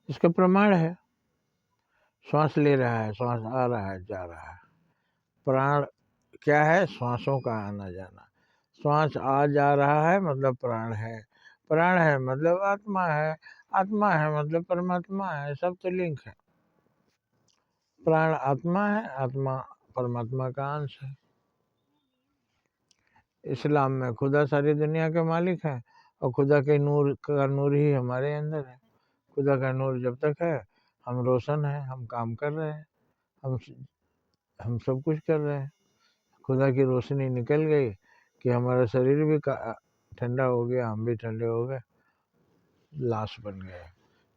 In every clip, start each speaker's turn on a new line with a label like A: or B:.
A: इसका प्रमाण है। श्वास ले रहा है, श्वास आ रहा है, जा रहा है। प्राण क्या है? श्वासों का आना जाना। श्वास आ जा रहा है मतलब प्राण है, प्राण है मतलब आत्मा है, आत्मा है मतलब परमात्मा है। सब तो लिंक है। प्राण आत्मा है, आत्मा परमात्मा का अंश है। इस्लाम में खुदा सारी दुनिया के मालिक है और खुदा के नूर का नूर ही हमारे अंदर है। खुदा का नूर जब तक है हम रोशन हैं, हम काम कर रहे हैं, हम सब कुछ कर रहे हैं। खुदा की रोशनी निकल गई कि हमारा शरीर भी ठंडा हो गया, हम भी ठंडे हो गए, लाश बन गए।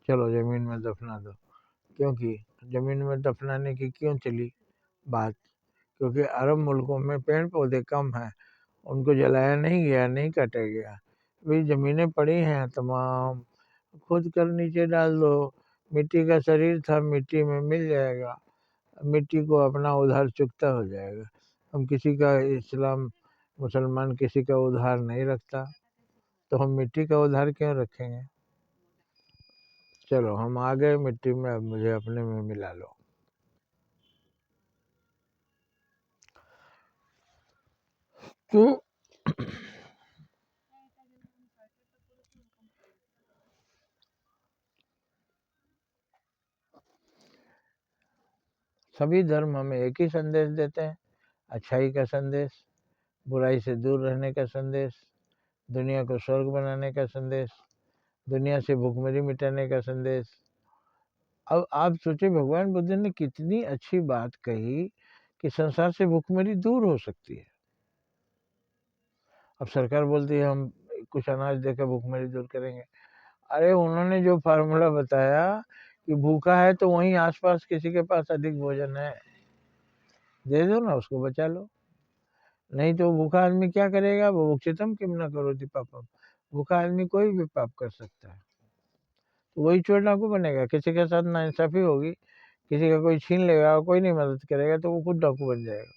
A: चलो ज़मीन में दफना दो। क्योंकि ज़मीन में दफनाने की क्यों चली बात? क्योंकि अरब मुल्कों में पेड़ पौधे कम हैं, उनको जलाया नहीं गया, नहीं काटा गया। भाई ज़मीनें पड़ी हैं तमाम, खुद कर नीचे डाल दो। मिट्टी का शरीर था, मिट्टी में मिल जाएगा, मिट्टी को अपना उधार चुकता हो जाएगा। हम किसी का, इस्लाम मुसलमान किसी का उधार नहीं रखता, तो हम मिट्टी का उधार क्यों रखेंगे? चलो हम आ गए मिट्टी में, अब मुझे अपने में मिला लो। तो सभी धर्म हमें एक ही संदेश देते हैं, अच्छाई का संदेश, बुराई से दूर रहने का संदेश, दुनिया को स्वर्ग बनाने का संदेश, दुनिया से भूखमरी मिटाने का संदेश। अब आप सोचे भगवान बुद्ध ने कितनी अच्छी बात कही कि संसार से भूखमरी दूर हो सकती है। अब सरकार बोलती है हम कुछ अनाज देकर भूखमरी दूर करेंगे। अरे उन्होंने जो फार्मूला बताया कि भूखा है तो वहीं आसपास किसी के पास अधिक भोजन है, दे दो ना, उसको बचा लो। नहीं तो भूखा आदमी क्या करेगा? वो उच्चतम किम न करोति पापम। भूखा आदमी कोई भी पाप कर सकता है, तो वही चोर डाकू बनेगा। किसी के साथ नाइंसाफी होगी, किसी का कोई छीन लेगा और कोई नहीं मदद करेगा, तो वो खुद डाकू बन जाएगा।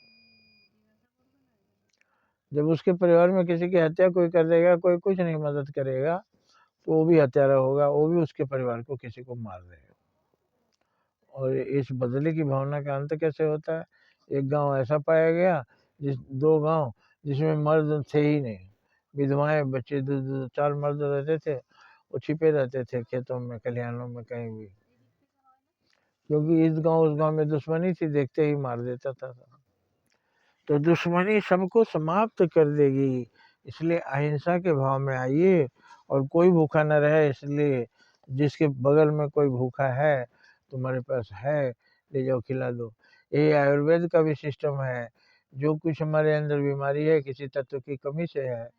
A: जब उसके परिवार में किसी की हत्या कोई कर देगा, कोई कुछ नहीं मदद करेगा, तो वो भी हत्यारा होगा, वो भी उसके परिवार को किसी को मार देगा। और इस बदले की भावना का अंत कैसे होता है? एक गांव ऐसा पाया गया, दो गांव जिसमें मर्द थे ही नहीं, विधवाएं, बच्चे, दो दो चार मर्द रहते थे, वो छिपे रहते थे खेतों में, खलिहानों में, कहीं भी, क्योंकि इस गांव उस गांव में दुश्मनी थी, देखते ही मार देता था। तो दुश्मनी सबको समाप्त कर देगी, इसलिए अहिंसा के भाव में आइए। और कोई भूखा न रहे, इसलिए जिसके बगल में कोई भूखा है, तुम्हारे पास है, ले जाओ खिला दो। ये आयुर्वेद का भी सिस्टम है। जो कुछ हमारे अंदर बीमारी है, किसी तत्व की कमी से है,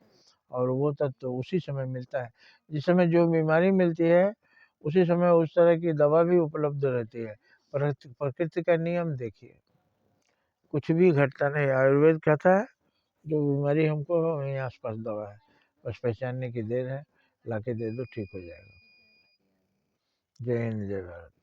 A: और वो तत्व उसी समय मिलता है। जिस समय जो बीमारी मिलती है, उसी समय उस तरह की दवा भी उपलब्ध रहती है। प्रकृति का नियम देखिए, कुछ भी घटता नहीं। आयुर्वेद कहता है जो बीमारी हमको हो, वहीं आसपास दवा है, बस पहचानने की देर है, लाके दे दो, ठीक हो जाएगा। जय हिंद, जय भारत।